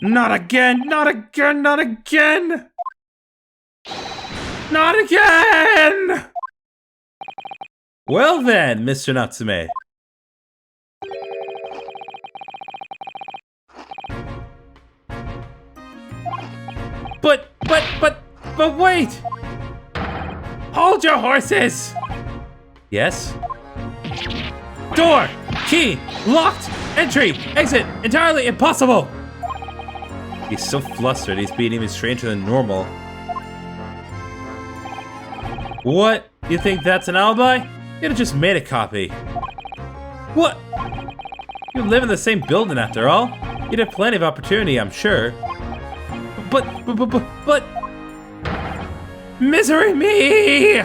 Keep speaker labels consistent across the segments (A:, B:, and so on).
A: Not again! Not again! Not again! Not again! Well then, Mr. Natsume. But wait! Hold your horses! Yes? Door! Key! Locked! Entry! Exit! Entirely impossible! He's so flustered, he's being even stranger than normal. What? You think that's an alibi? You'd have just made a copy. What? You live in the same building after all. You'd have plenty of opportunity, I'm sure. But... Misery me!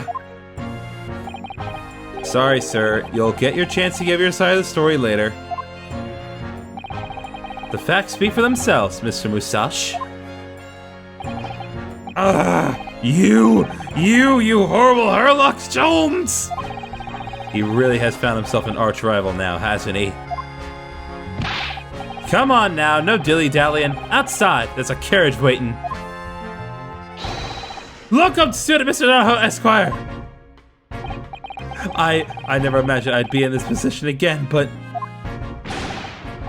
A: Sorry, sir. You'll get your chance to give your side of the story later. The facts speak for themselves, Mr. Musashi. You horrible Herlock Jones! He really has found himself an arch rival now, hasn't he? Come on now, no dilly-dallying. Outside, there's a carriage waiting. Welcome, student Mr. Naho Esquire. I never imagined I'd be in this position again, but...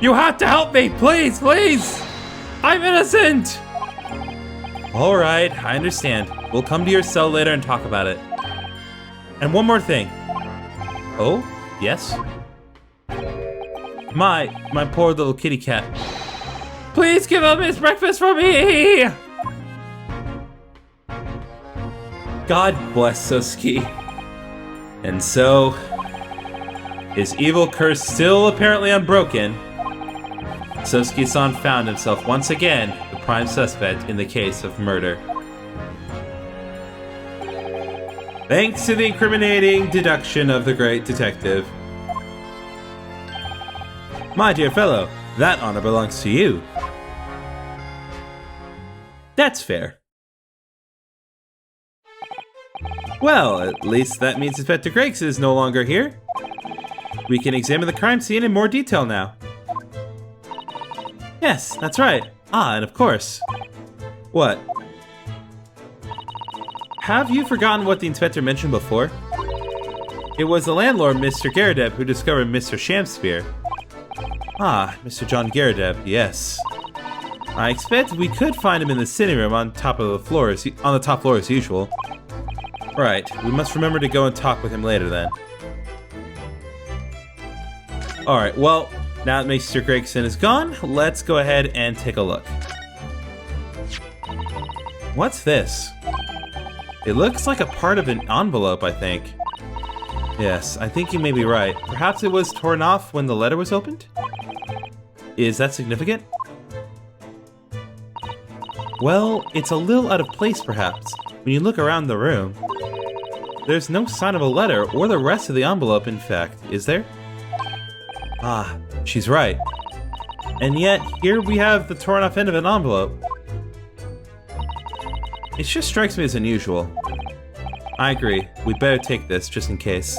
A: You have to help me, please, please! I'm innocent! Alright, I understand. We'll come to your cell later and talk about it. And one more thing. Oh? Yes? My poor little kitty cat. Please give him his breakfast for me! God bless Sosuke. And so, his evil curse still apparently unbroken, Sosuke-san found himself once again the prime suspect in the case of murder. Thanks to the incriminating deduction of the great detective. My dear fellow, that honor belongs to you. That's fair. Well, at least that means Inspector Gregson is no longer here. We can examine the crime scene in more detail now. Yes, that's right. And of course. What? Have you forgotten what the inspector mentioned before? It was the landlord, Mr. Garadeb, who discovered Mr. Shamspeare. Mr. John Garadeb, yes. I expect we could find him in the sitting room on the top floor as usual. Right, we must remember to go and talk with him later then. Alright, well, now that Mr. Gregson is gone, let's go ahead and take a look. What's this? It looks like a part of an envelope, I think. Yes, I think you may be right. Perhaps it was torn off when the letter was opened? Is that significant? Well, it's a little out of place perhaps. When you look around the room, there's no sign of a letter or the rest of the envelope, in fact, is there? She's right. And yet, here we have the torn off end of an envelope. It just strikes me as unusual. I agree. We'd better take this, just in case.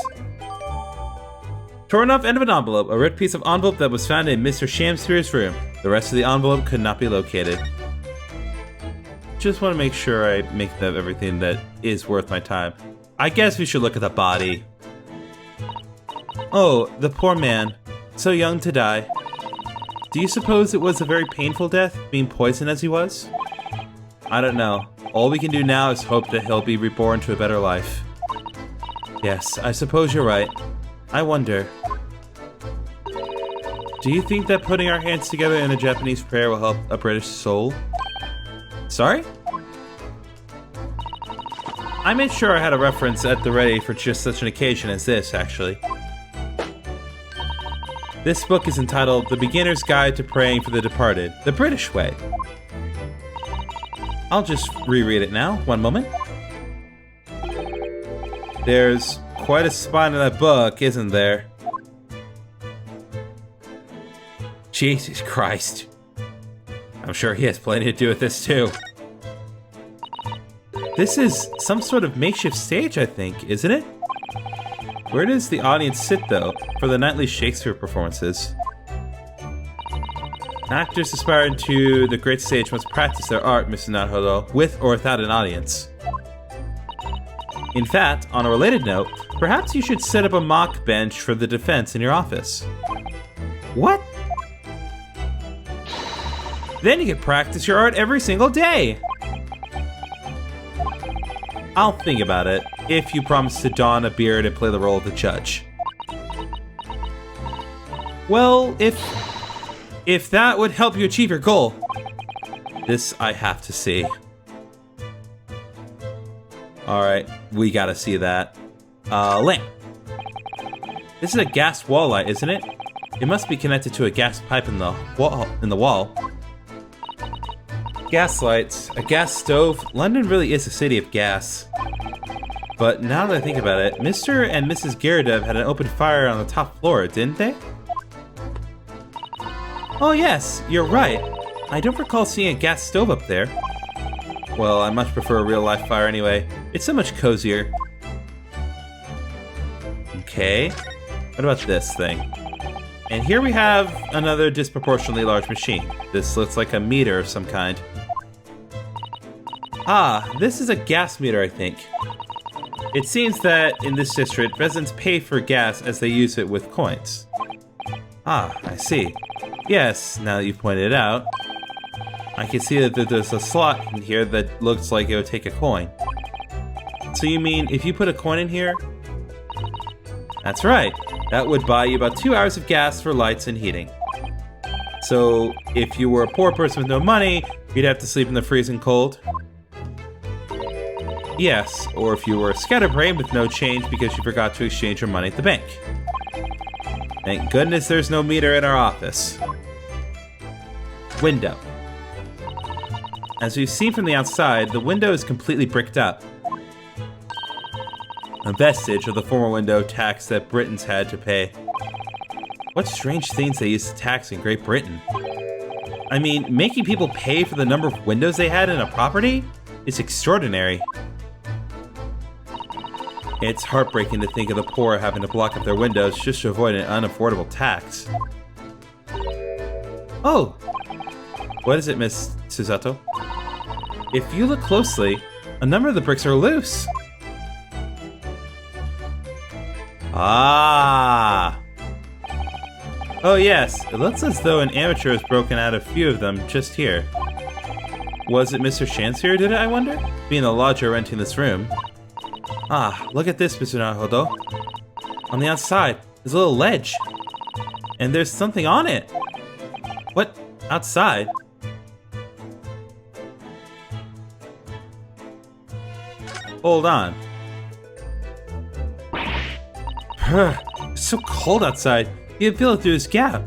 A: Torn off end of an envelope, a red piece of envelope that was found in Mr. Shamspeare's room. The rest of the envelope could not be located. Just want to make sure I make note of everything that is worth my time. I guess we should look at the body. Oh, the poor man. So young to die. Do you suppose it was a very painful death, being poisoned as he was? I don't know. All we can do now is hope that he'll be reborn to a better life. Yes, I suppose you're right. I wonder. Do you think that putting our hands together in a Japanese prayer will help a British soul? Sorry? I made sure I had a reference at the ready for just such an occasion as this, actually. This book is entitled The Beginner's Guide to Praying for the Departed, the British Way. I'll just reread it now, one moment. There's quite a spine in that book, isn't there? Jesus Christ. I'm sure he has plenty to do with this too. This is some sort of makeshift stage, I think, isn't it? Where does the audience sit, though, for the nightly Shakespeare performances? Actors aspiring to the great stage must practice their art, Mr. Naruhodo, with or without an audience. In fact, on a related note, perhaps you should set up a mock bench for the defense in your office. What? Then you can practice your art every single day! I'll think about it, if you promise to don a beard and play the role of the judge. Well, if that would help you achieve your goal. This I have to see. Alright, we gotta see that. Lamp. This is a gas wall light, isn't it? It must be connected to a gas pipe in the wall. Gas lights, a gas stove. London really is a city of gas. But now that I think about it, Mr. and Mrs. Geradev had an open fire on the top floor, didn't they? Oh yes, you're right. I don't recall seeing a gas stove up there. Well, I much prefer a real-life fire anyway. It's so much cozier. Okay, what about this thing? And here we have another disproportionately large machine. This looks like a meter of some kind. Ah, this is a gas meter, I think. It seems that in this district, residents pay for gas as they use it with coins. Ah, I see. Yes, now that you've pointed it out. I can see that there's a slot in here that looks like it would take a coin. So you mean if you put a coin in here? That's right. That would buy you about 2 hours of gas for lights and heating. So if you were a poor person with no money, you'd have to sleep in the freezing cold. Yes, or if you were a scatterbrain with no change because you forgot to exchange your money at the bank. Thank goodness there's no meter in our office. Window. As we've seen from the outside, the window is completely bricked up. A vestige of the former window tax that Britons had to pay. What strange things they used to tax in Great Britain. I mean, making people pay for the number of windows they had in a property is extraordinary. It's heartbreaking to think of the poor having to block up their windows just to avoid an unaffordable tax. Oh! What is it, Miss Susato? If you look closely, a number of the bricks are loose. Ah! Oh yes, it looks as though an amateur has broken out a few of them just here. Was it Mr. Shamspeare who did it, I wonder? Being the lodger renting this room. Ah, look at this, Mr. Naruhodo. On the outside, there's a little ledge. And there's something on it. What? Outside? Hold on. It's so cold outside. You can feel it through this gap.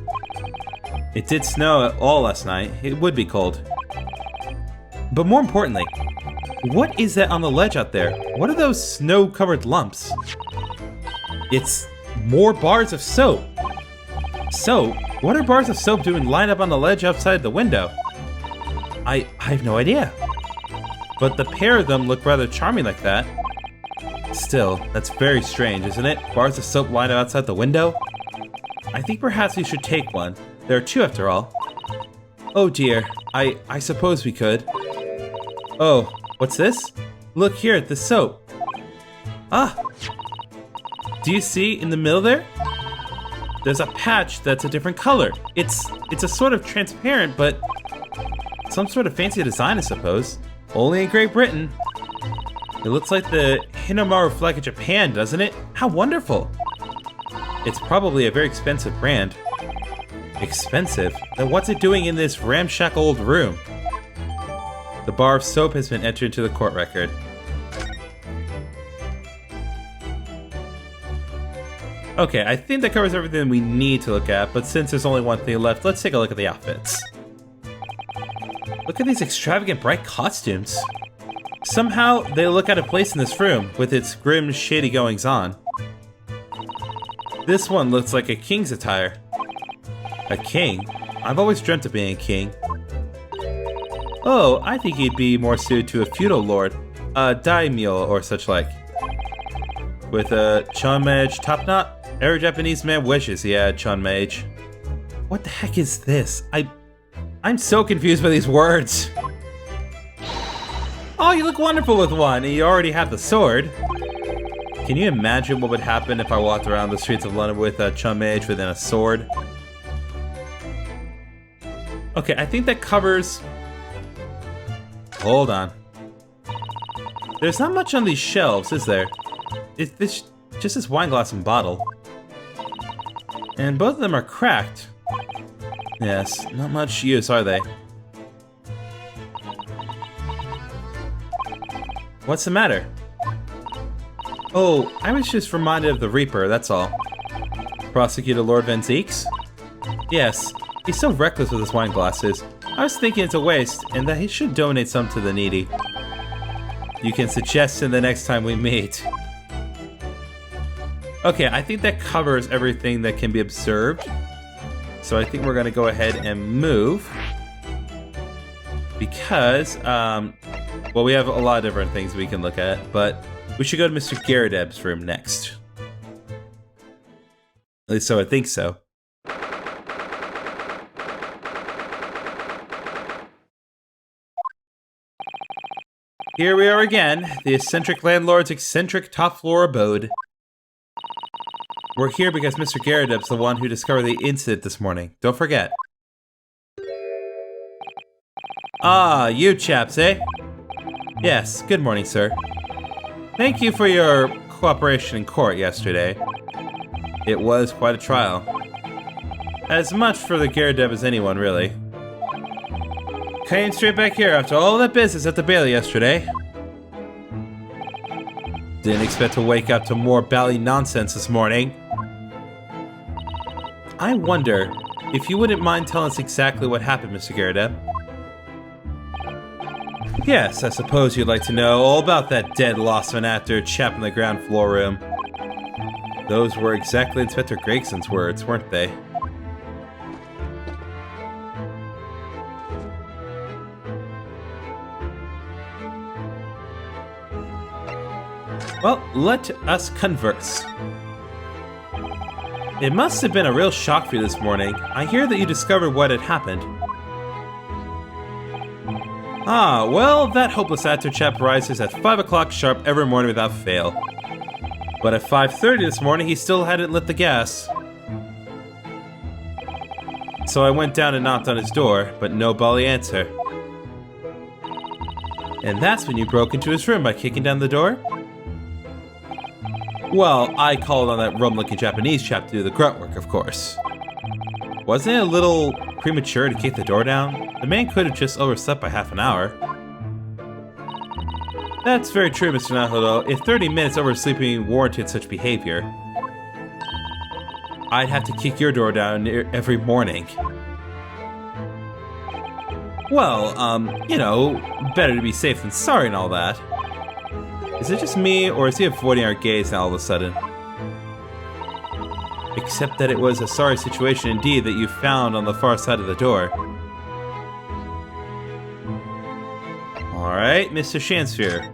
A: It did snow all last night. It would be cold. But more importantly, what is that on the ledge out there? What are those snow-covered lumps? It's more bars of soap. Soap? What are bars of soap doing lined up on the ledge outside the window? I have no idea. But the pair of them look rather charming like that. Still, that's very strange, isn't it? Bars of soap lined up outside the window? I think perhaps we should take one. There are two after all. Oh dear, I suppose we could. Oh, what's this? Look here at the soap. Ah! Do you see in the middle there? There's a patch that's a different color. It's a sort of transparent, but some sort of fancy design, I suppose. Only in Great Britain. It looks like the Hinamaru flag of Japan, doesn't it? How wonderful! It's probably a very expensive brand. Expensive? Then what's it doing in this ramshackle old room? The bar of soap has been entered into the court record. Okay, I think that covers everything we need to look at, but since there's only one thing left, let's take a look at the outfits. Look at these extravagant bright costumes. Somehow, they look out of place in this room, with its grim, shady goings-on. This one looks like a king's attire. A king? I've always dreamt of being a king. Oh, I think he'd be more suited to a feudal lord, a daimyo or such like. with a Chon Mage top knot. Every Japanese man wishes he had Chon Mage. What the heck is this? I'm so confused by these words. Oh, you look wonderful with one, and you already have the sword. Can you imagine what would happen if I walked around the streets of London with a Chun Mage within a sword? Okay, I think that covers... Hold on. There's not much on these shelves, is there? It's just this wine glass and bottle. And both of them are cracked. Yes, not much use, are they? What's the matter? Oh, I was just reminded of the Reaper, that's all. Prosecutor Lord Van Zeeks? Yes, he's so reckless with his wine glasses. I was thinking it's a waste, and that he should donate some to the needy. You can suggest him the next time we meet. Okay, I think that covers everything that can be observed. So I think we're gonna go ahead and move. Because, well, we have a lot of different things we can look at, but we should go to Mr. Garrideb's room next. At least so I think so. Here we are again, the eccentric landlord's eccentric top-floor abode. We're here because Mr. Garrideb's the one who discovered the incident this morning. Don't forget. Ah, you chaps, eh? Yes, good morning, sir. Thank you for your cooperation in court yesterday. It was quite a trial. As much for the Garrideb as anyone, really. Came straight back here after all that business at the Bailey yesterday. Didn't expect to wake up to more bally nonsense this morning. I wonder if you wouldn't mind telling us exactly what happened, Mr. Garrideb. Yes, I suppose you'd like to know all about that dead lost man actor chap in the ground floor room. Those were exactly Inspector Gregson's words, weren't they? Well, let us converse. It must have been a real shock for you this morning. I hear that you discovered what had happened. Ah, well, that hopeless actor chap rises at 5 o'clock sharp every morning without fail. But at 5:30 this morning, he still hadn't lit the gas. So I went down and knocked on his door, but no bally answer. And that's when you broke into his room by kicking down the door? Well, I called on that rum-looking Japanese chap to do the grunt work, of course. Wasn't it a little premature to kick the door down? The man could have just overslept by half an hour. That's very true, Mr. Nahodo. If 30 minutes oversleeping warranted such behavior, I'd have to kick your door down every morning. Well, you know, better to be safe than sorry and all that. Is it just me, or is he avoiding our gaze now all of a sudden? Except that it was a sorry situation indeed that you found on the far side of the door. Alright, Mr. Shamspeare.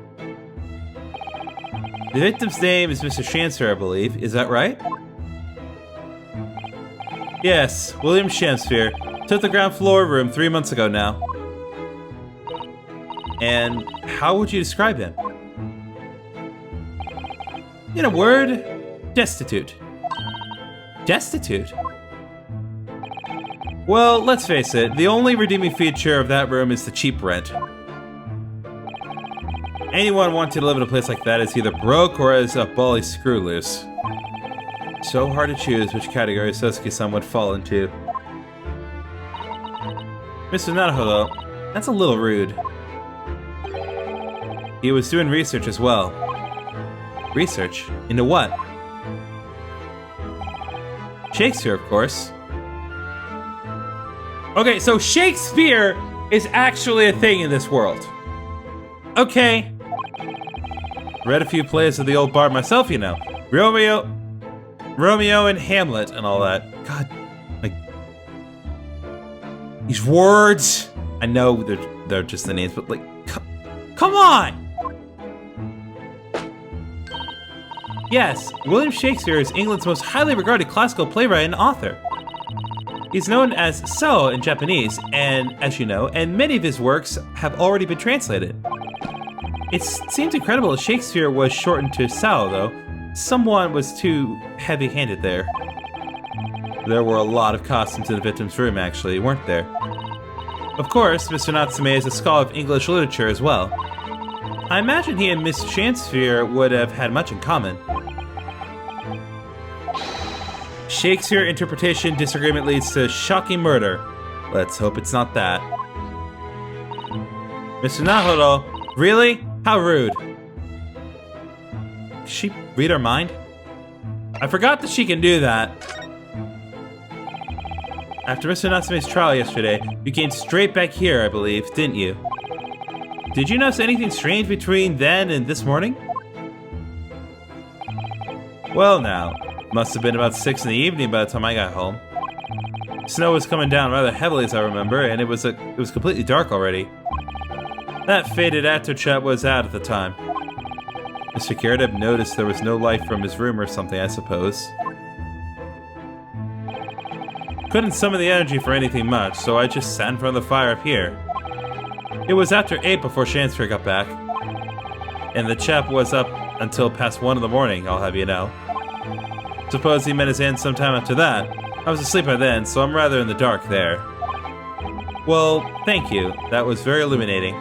A: The victim's name is Mr. Shamspeare, I believe. Is that right? Yes, William Shamspeare. Took the ground floor room 3 months ago now. And how would you describe him? In a word, destitute. Destitute? Well, let's face it, the only redeeming feature of that room is the cheap rent. Anyone wanting to live in a place like that is either broke or has a bally screw loose. So hard to choose which category Sosuke-san would fall into. Mr. Naruhodo, that's a little rude. He was doing research as well. Research? Into what? Shakespeare, of course. Okay, so Shakespeare is actually a thing in this world. Okay. Read a few plays of the old bard myself, you know. Romeo and Hamlet and all that. God, like... these words! I know they're just the names, but like... Come on! Yes, William Shakespeare is England's most highly regarded classical playwright and author. He's known as Sao in Japanese, and as you know, and many of his works have already been translated. It seems incredible that Shakespeare was shortened to Sao, though. Someone was too heavy-handed there. There were a lot of costumes in the victim's room, actually, weren't there? Of course, Mr. Natsume is a scholar of English literature as well. I imagine he and Miss Shamspeare would have had much in common. Shakespeare interpretation disagreement leads to shocking murder. Let's hope it's not that. Mr. Nahoro, really? How rude. Did she read our mind? I forgot that she can do that. After Mr. Natsume's trial yesterday, you came straight back here, I believe, didn't you? Did you notice anything strange between then and this morning? Well now, must have been about 6 in the evening by the time I got home. Snow was coming down rather heavily as I remember, and it was completely dark already. That faded actor chat was out at the time. Mr. Garrett noticed there was no light from his room or something, I suppose. Couldn't summon the energy for anything much, so I just sat in front of the fire up here. It was after 8 before Shamspeare got back. And the chap was up until past 1 in the morning, I'll have you know. Suppose he met his end sometime after that. I was asleep by then, so I'm rather in the dark there. Well, thank you. That was very illuminating.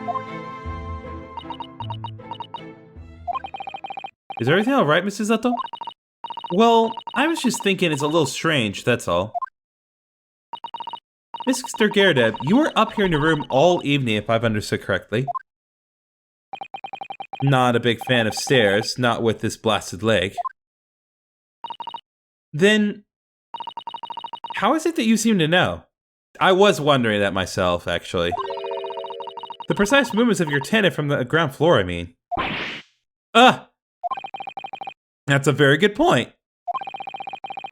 A: Is everything alright, Mrs. Zato? Well, I was just thinking it's a little strange, that's all. Mr. Gerdev, you were up here in your room all evening, if I've understood correctly. Not a big fan of stairs, not with this blasted leg. Then, how is it that you seem to know? I was wondering that myself, actually. The precise movements of your tenant from the ground floor, I mean. That's a very good point.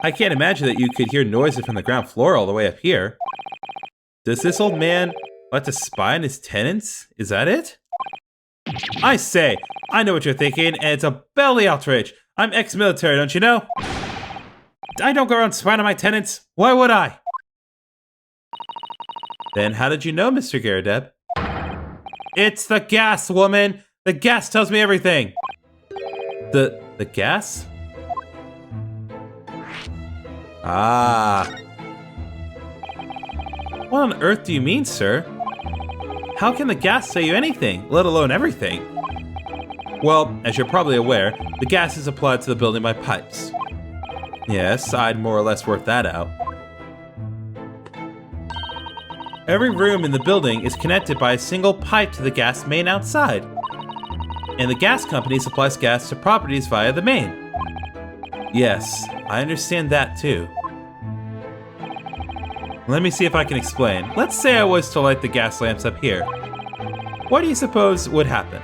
A: I can't imagine that you could hear noises from the ground floor all the way up here. Does this old man like to spy on his tenants? Is that it? I say, I know what you're thinking, and it's a belly outrage. I'm ex-military, don't you know? I don't go around spying on my tenants. Why would I? Then how did you know, Mr. Garadeb? It's the gas, woman! The gas tells me everything! The gas? Ah. What on earth do you mean, sir? How can the gas tell you anything, let alone everything? Well, as you're probably aware, the gas is applied to the building by pipes. Yes, I'd more or less worked that out. Every room in the building is connected by a single pipe to the gas main outside. And the gas company supplies gas to properties via the main. Yes, I understand that too. Let me see if I can explain. Let's say I was to light the gas lamps up here. What do you suppose would happen?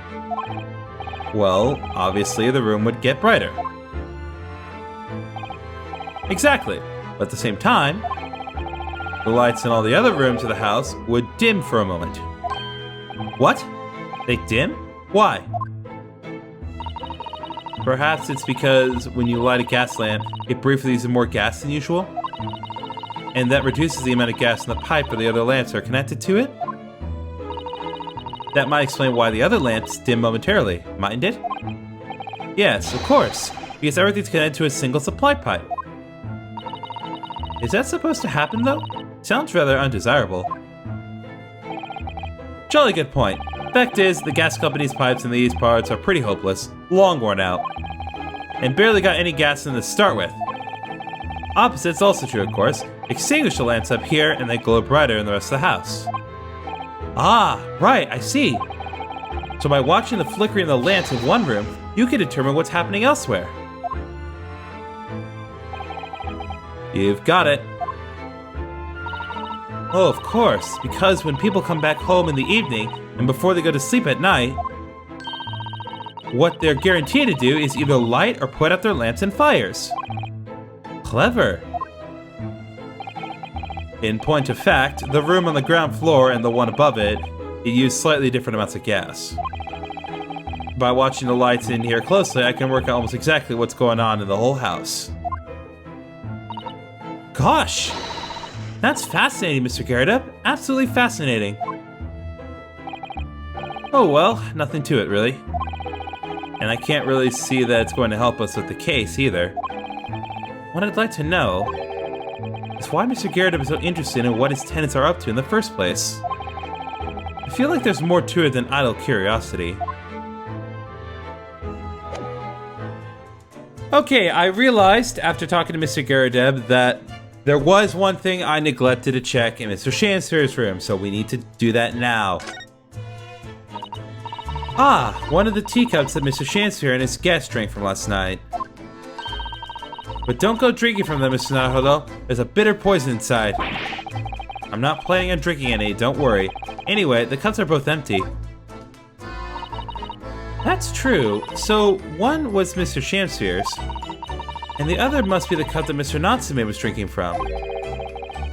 A: Well, obviously the room would get brighter. Exactly. But at the same time, the lights in all the other rooms of the house would dim for a moment. What? They dim? Why? Perhaps it's because when you light a gas lamp, it briefly uses more gas than usual? And that reduces the amount of gas in the pipe where the other lamps are connected to it? That might explain why the other lamps dim momentarily, mightn't it? Yes, of course, because everything's connected to a single supply pipe. Is that supposed to happen, though? Sounds rather undesirable. Jolly good point. Fact is, the gas company's pipes in these parts are pretty hopeless, long worn out, and barely got any gas in to start with. Opposite's also true, of course. Extinguish the lamps up here and they glow brighter in the rest of the house. Ah, right, I see. So by watching the flickering of the lamps in one room, you can determine what's happening elsewhere. You've got it. Oh, of course, because when people come back home in the evening and before they go to sleep at night, what they're guaranteed to do is either light or put out their lamps and fires. Clever. In point of fact, the room on the ground floor and the one above it used slightly different amounts of gas. by watching the lights in here closely, I can work out almost exactly what's going on in the whole house. Gosh! That's fascinating, Mr. Garrett. Absolutely fascinating. Oh well, nothing to it, really. And I can't really see that it's going to help us with the case, either. What I'd like to know is why Mr. Garrett is so interested in what his tenants are up to in the first place. I feel like there's more to it than idle curiosity. Okay, I realized after talking to Mr. Garrett that there was one thing I neglected to check in Mr. Shamspeare's room, so we need to do that now. Ah, one of the teacups that Mr. Shamspeare and his guests drank from last night. But don't go drinking from them, Mr. Naruto. There's a bitter poison inside. I'm not planning on drinking any, don't worry. Anyway, the cups are both empty. That's true. So, one was Mr. Shamspeare's, and the other must be the cup that Mr. Natsume was drinking from.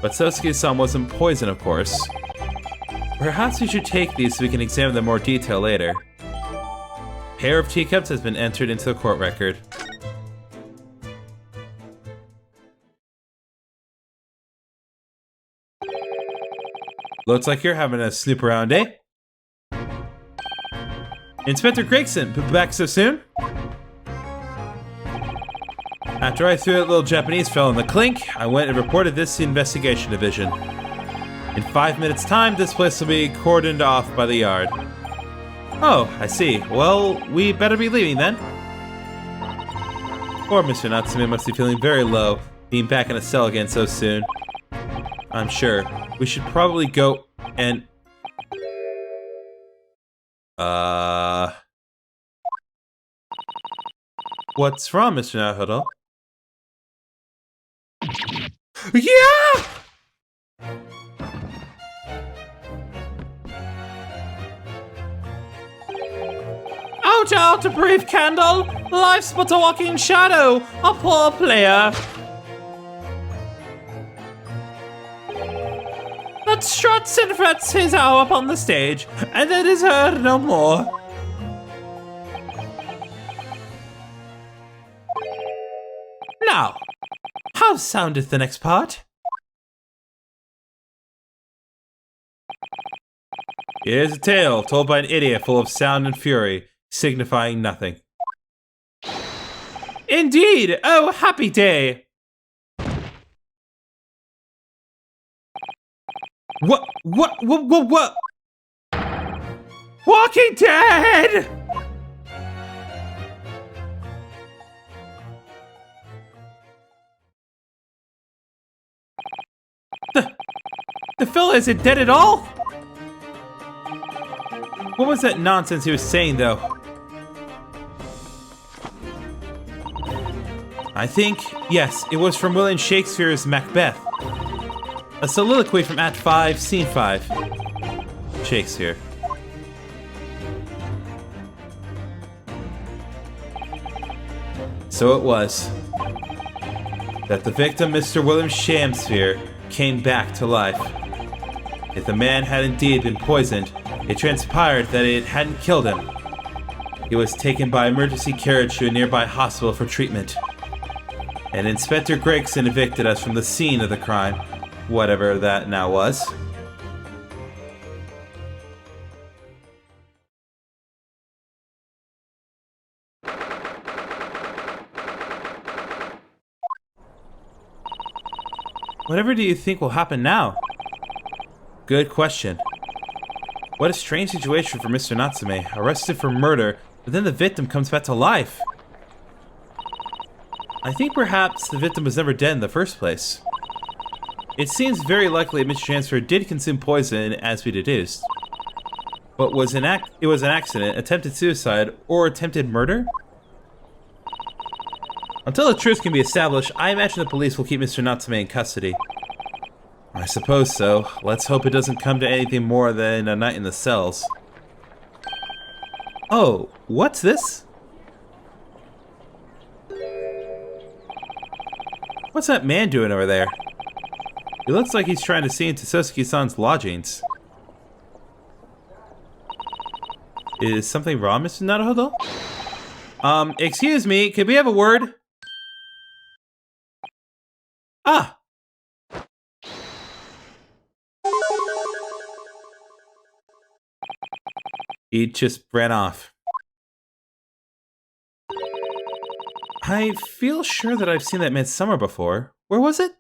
A: But Sosuke-san wasn't poison, of course. Perhaps we should take these so we can examine them in more detail later. Pair of teacups has been entered into the court record. Looks like you're having a snoop around, eh? Inspector Gregson, back so soon? After I threw that little Japanese fellow in the clink, I went and reported this to the investigation division. In 5 minutes' time, this place will be cordoned off by the yard. Oh, I see. Well, we better be leaving then. Poor Mr. Natsume must be feeling very low, being back in a cell again so soon. I'm sure. We should probably go and... What's wrong, Mr. Naruto? Yeah! Out, out, a brave candle! Life's but a walking shadow, a poor player. That struts and frets his hour upon the stage, and then is heard no more. Now, how soundeth the next part? It is a tale told by an idiot full of sound and fury, signifying nothing. Indeed! Oh, happy day! What? Walking Dead! The fella isn't dead at all? What was that nonsense he was saying, though? I think, yes, it was from William Shakespeare's Macbeth. A soliloquy from Act 5, Scene 5. Shakespeare. So it was that the victim, Mr. William Shamspeare, came back to life. If the man had indeed been poisoned, it transpired that it hadn't killed him. He was taken by emergency carriage to a nearby hospital for treatment. And Inspector Gregson evicted us from the scene of the crime, whatever that now was. Whatever do you think will happen now? Good question. What a strange situation for Mr. Natsume, arrested for murder, but then the victim comes back to life. I think perhaps the victim was never dead in the first place. It seems very likely Mr. Shamspeare did consume poison, as we deduced. But it was an accident, attempted suicide, or attempted murder? Until the truth can be established, I imagine the police will keep Mr. Natsume in custody. I suppose so. Let's hope it doesn't come to anything more than a night in the cells. Oh, what's this? What's that man doing over there? He looks like he's trying to see into Sosuke-san's lodgings. Is something wrong, Mr. Naruhodo? Excuse me, could we have a word? Ah! He just ran off. I feel sure that I've seen that man somewhere before. Where was it?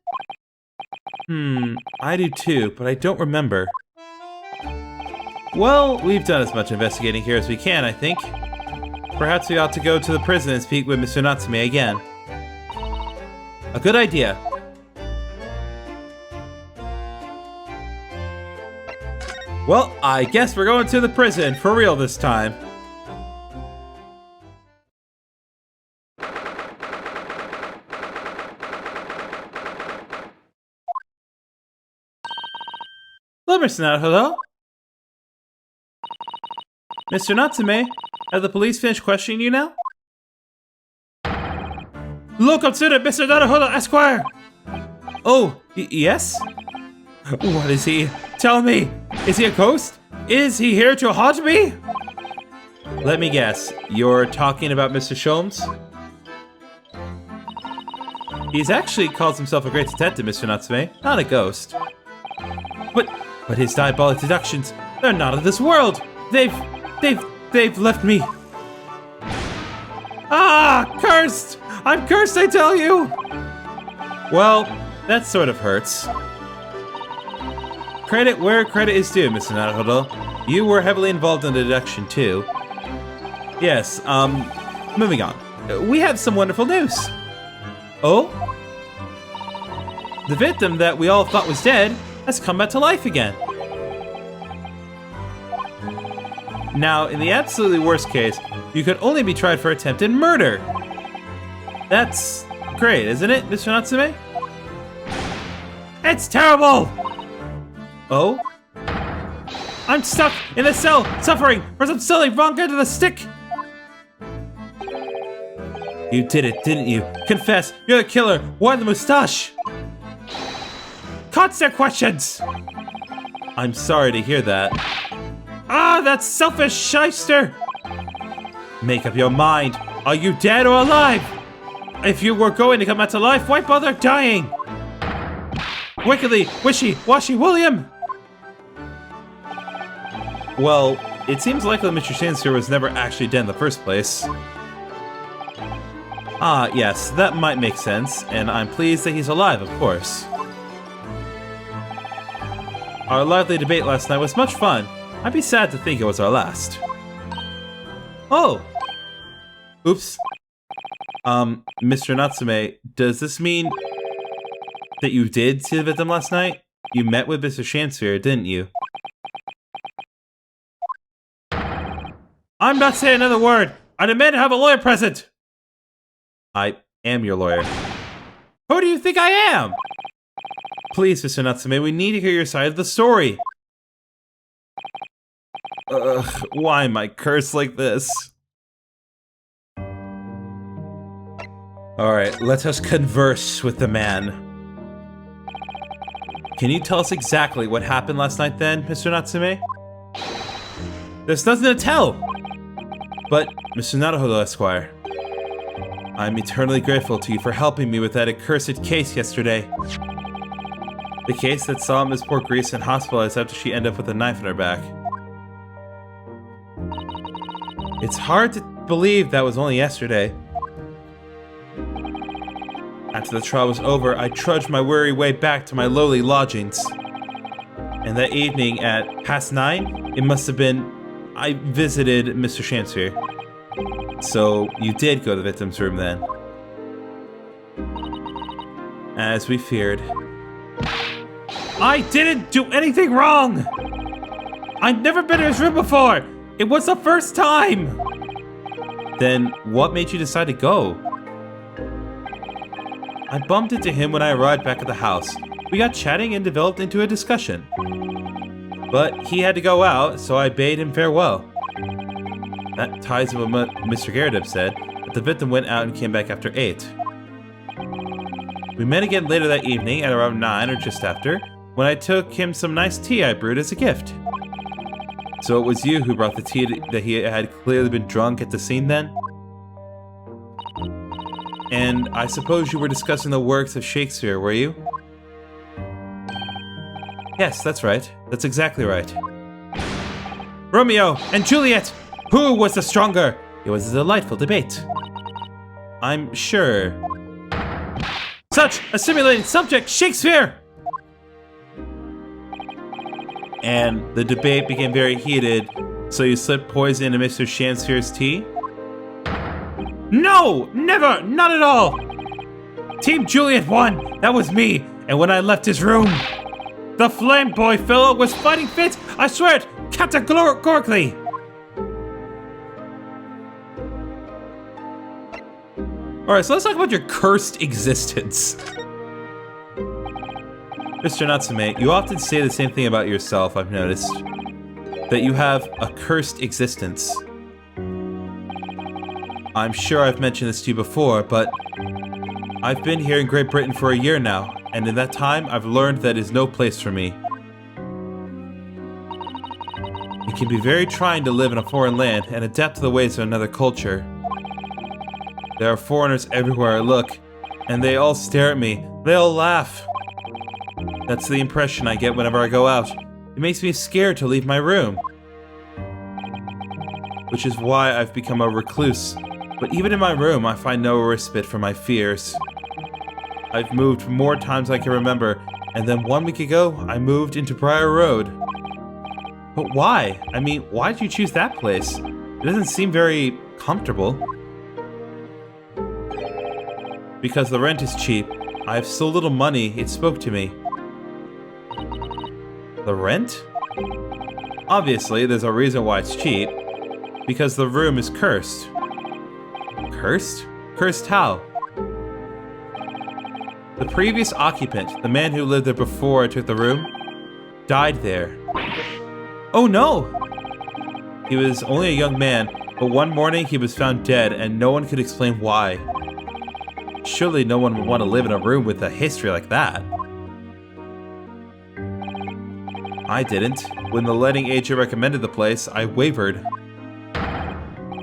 A: I do too, but I don't remember. Well, we've done as much investigating here as we can, I think. Perhaps we ought to go to the prison and speak with Mr. Natsume again. A good idea. Well, I guess we're going to the prison for real this time. Hello, Mr. Naruhodo. Mr. Natsume, have the police finished questioning you now? Look, consider Mr. Naruhodo, Esquire! Oh, yes? What is he? Tell me! Is he a ghost? Is he here to haunt me? Let me guess, you're talking about Mr. Sholmes? He's actually calls himself a great detective, Mr. Natsume, not a ghost. But his diabolic deductions, they're not of this world! They've left me. Ah! Cursed! I'm cursed, I tell you! Well, that sort of hurts. Credit where credit is due, Mr. Naruhodo. You were heavily involved in the deduction, too. Yes, moving on. We have some wonderful news. Oh? The victim that we all thought was dead has come back to life again. Now, in the absolutely worst case, you could only be tried for attempted murder. That's great, isn't it, Mr. Natsume? It's terrible! Oh? I'm stuck in a cell, suffering for some silly wrong end of the stick! You did it, didn't you? Confess, you're the killer. Why the mustache? Constant questions! I'm sorry to hear that. Ah, that selfish shyster! Make up your mind. Are you dead or alive? If you were going to come back to life, why bother dying? Wickedly, wishy-washy William! Well, it seems likely Mr. Shamspeare was never actually dead in the first place. Ah, yes, that might make sense, and I'm pleased that he's alive, of course. Our lively debate last night was much fun. I'd be sad to think it was our last. Oh! Oops. Mr. Natsume, does this mean that you did see the victim last night? You met with Mr. Shamspeare, didn't you? I'm not saying another word! I demand to have a lawyer present! I am your lawyer. Who do you think I am? Please, Mr. Natsume, we need to hear your side of the story. Ugh, why am I cursed like this? Alright, let us converse with the man. Can you tell us exactly what happened last night then, Mr. Natsume? There's nothing to tell! But, Mr. Naruhodo, Esquire, I'm eternally grateful to you for helping me with that accursed case yesterday. The case that saw Miss Poor Greason hospitalized after she ended up with a knife in her back. It's hard to believe that was only yesterday. After the trial was over, I trudged my weary way back to my lowly lodgings. And that evening at 9:30, it must have been, I visited Mr. Shamspeare. So, you did go to the victim's room then. As we feared. I didn't do anything wrong! I've never been in his room before! It was the first time! Then, what made you decide to go? I bumped into him when I arrived back at the house. We got chatting and developed into a discussion. But he had to go out, so I bade him farewell. That ties in with what Mr. Garrett said, that the victim went out and came back after 8. We met again later that evening at around 9 or just after, when I took him some nice tea I brewed as a gift. So it was you who brought the tea that he had clearly been drunk at the scene then? And I suppose you were discussing the works of Shakespeare, were you? Yes, that's right. That's exactly right. Romeo and Juliet! Who was the stronger? It was a delightful debate. I'm sure. Such a stimulating subject, Shakespeare! And the debate became very heated, so you slipped poison into Mr. Shamspeare's tea? No! Never! Not at all! Team Juliet won! That was me! And when I left his room, the flame boy fellow was fighting fit! I swear it! Categorically! Alright, so let's talk about your cursed existence. Mr. Natsume, you often say the same thing about yourself, I've noticed. That you have a cursed existence. I'm sure I've mentioned this to you before, but I've been here in Great Britain for a year now, and in that time, I've learned that is no place for me. It can be very trying to live in a foreign land and adapt to the ways of another culture. There are foreigners everywhere I look, and they all stare at me. They all laugh. That's the impression I get whenever I go out. It makes me scared to leave my room. Which is why I've become a recluse. But even in my room, I find no respite for my fears. I've moved more times than I can remember, and then 1 week ago, I moved into Briar Road. But why? I mean, why did you choose that place? It doesn't seem very comfortable. Because the rent is cheap. I have so little money, it spoke to me. The rent? Obviously, there's a reason why it's cheap. Because the room is cursed. Cursed? Cursed how? The previous occupant, the man who lived there before I took the room, died there. Oh no! He was only a young man, but one morning he was found dead and no one could explain why. Surely no one would want to live in a room with a history like that. I didn't. When the letting agent recommended the place, I wavered.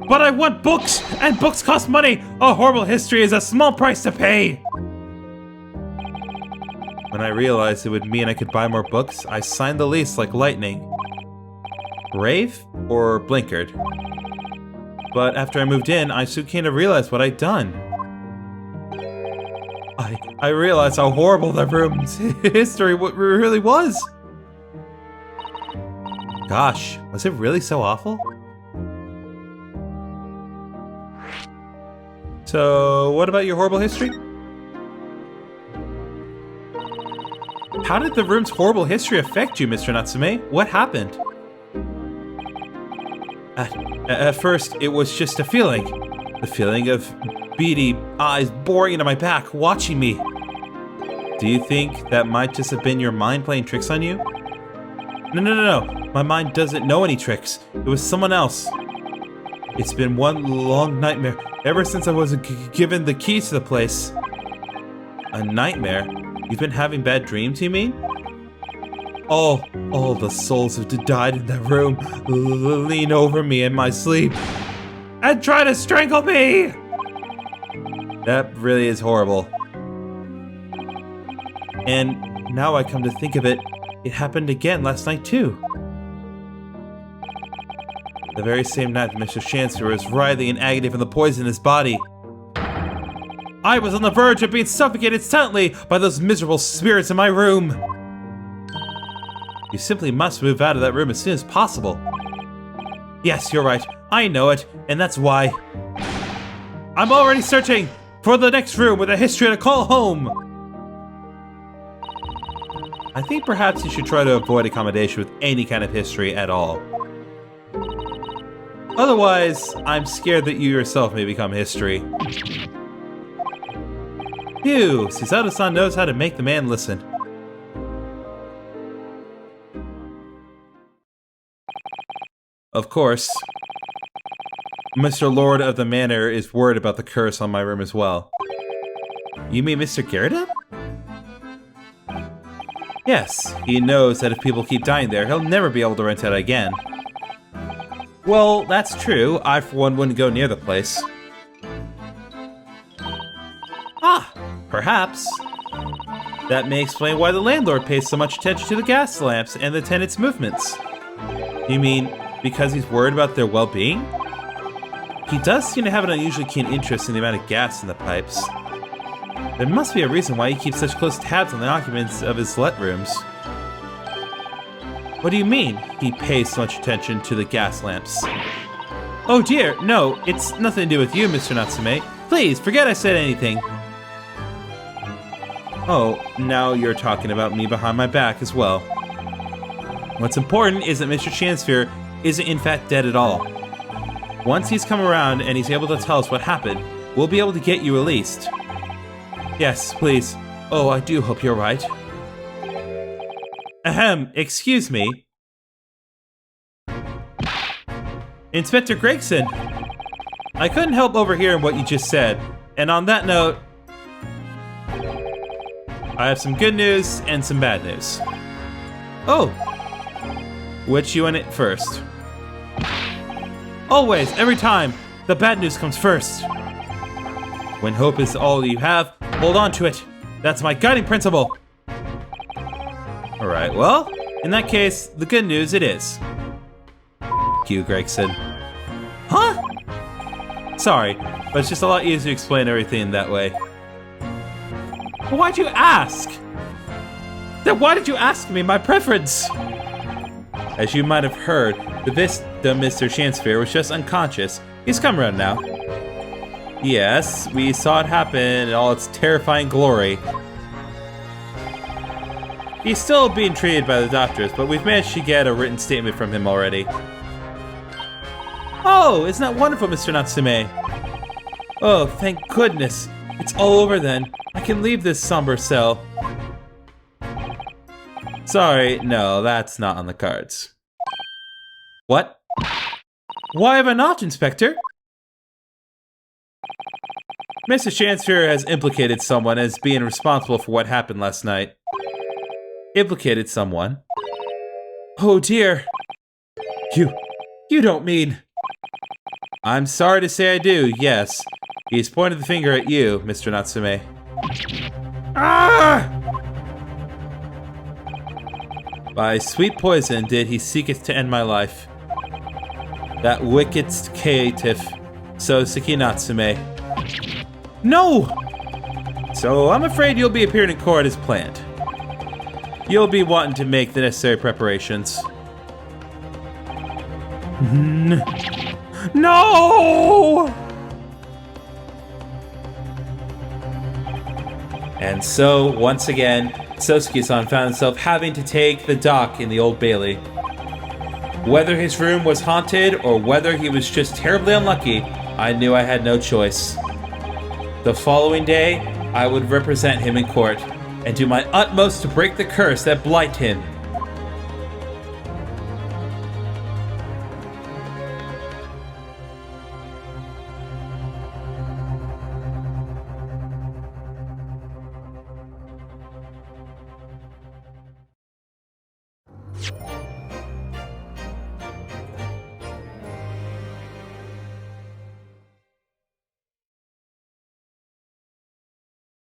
A: But I want books! And books cost money! A horrible history is a small price to pay! When I realized it would mean I could buy more books, I signed the lease like lightning. Brave? Or blinkered? But after I moved in, I soon came to realize what I'd done. I realized how horrible that room's history really was. Gosh, was it really so awful? So, what about your horrible history? How did the room's horrible history affect you, Mr. Natsume? What happened? At first, it was just a feeling. The feeling of beady eyes boring into my back, watching me. Do you think that might just have been your mind playing tricks on you? No. My mind doesn't know any tricks. It was someone else. It's been one long nightmare ever since I was given the keys to the place. A nightmare? You've been having bad dreams, you mean? All the souls have died in that room lean over me in my sleep and try to strangle me! That really is horrible. And now I come to think of it, it happened again last night too. The very same night Mr. Shamspeare was writhing in agony from the poison in his body. I was on the verge of being suffocated silently by those miserable spirits in my room. You simply must move out of that room as soon as possible. Yes, you're right. I know it, and that's why. I'm already searching for the next room with a history to call home. I think perhaps you should try to avoid accommodation with any kind of history at all. Otherwise, I'm scared that you yourself may become history. Phew, Suzato-san knows how to make the man listen. Of course, Mr. Lord of the Manor is worried about the curse on my room as well. You mean Mr. Garrett? Yes, he knows that if people keep dying there, he'll never be able to rent it out again. Well, that's true. I, for one, wouldn't go near the place. Ah, perhaps. That may explain why the landlord pays so much attention to the gas lamps and the tenants' movements. You mean because he's worried about their well-being? He does seem to have an unusually keen interest in the amount of gas in the pipes. There must be a reason why he keeps such close tabs on the occupants of his let rooms. What do you mean, he pays so much attention to the gas lamps? Oh dear, no, it's nothing to do with you, Mr. Natsume. Please, forget I said anything. Oh, now you're talking about me behind my back as well. What's important is that Mr. Shamspeare isn't in fact dead at all. Once he's come around and he's able to tell us what happened, we'll be able to get you released. Yes, please. Oh, I do hope you're right. Ahem, excuse me. Inspector Gregson! I couldn't help overhearing what you just said, and on that note, I have some good news and some bad news. Oh! Which you want it first? Always, every time, the bad news comes first. When hope is all you have, hold on to it. That's my guiding principle. Alright, well, in that case, the good news it is. F*** you, Gregson. Huh? Sorry, but it's just a lot easier to explain everything that way. Why'd you ask? Then why did you ask me my preference? As you might have heard, the Mr. Shamspeare was just unconscious. He's come around now. Yes, we saw it happen in all its terrifying glory. He's still being treated by the doctors, but we've managed to get a written statement from him already. Oh, isn't that wonderful, Mr. Natsume? Oh, thank goodness. It's all over then. I can leave this somber cell. Sorry, no, that's not on the cards. What? Why have I not, Inspector? Mr. Shamspeare has implicated someone as being responsible for what happened last night. Implicated someone? Oh dear. You don't mean... I'm sorry to say I do, yes. He's pointed the finger at you, Mr. Natsume. Ah! By sweet poison did he seeketh to end my life. That wicked caitiff, Soseki Natsume. No! So I'm afraid you'll be appearing in court as planned. You'll be wanting to make the necessary preparations. No! And so, once again, Soseki-san found himself having to take the dock in the Old Bailey. Whether his room was haunted or whether he was just terribly unlucky, I knew I had no choice. The following day, I would represent him in court and do my utmost to break the curse that blighted him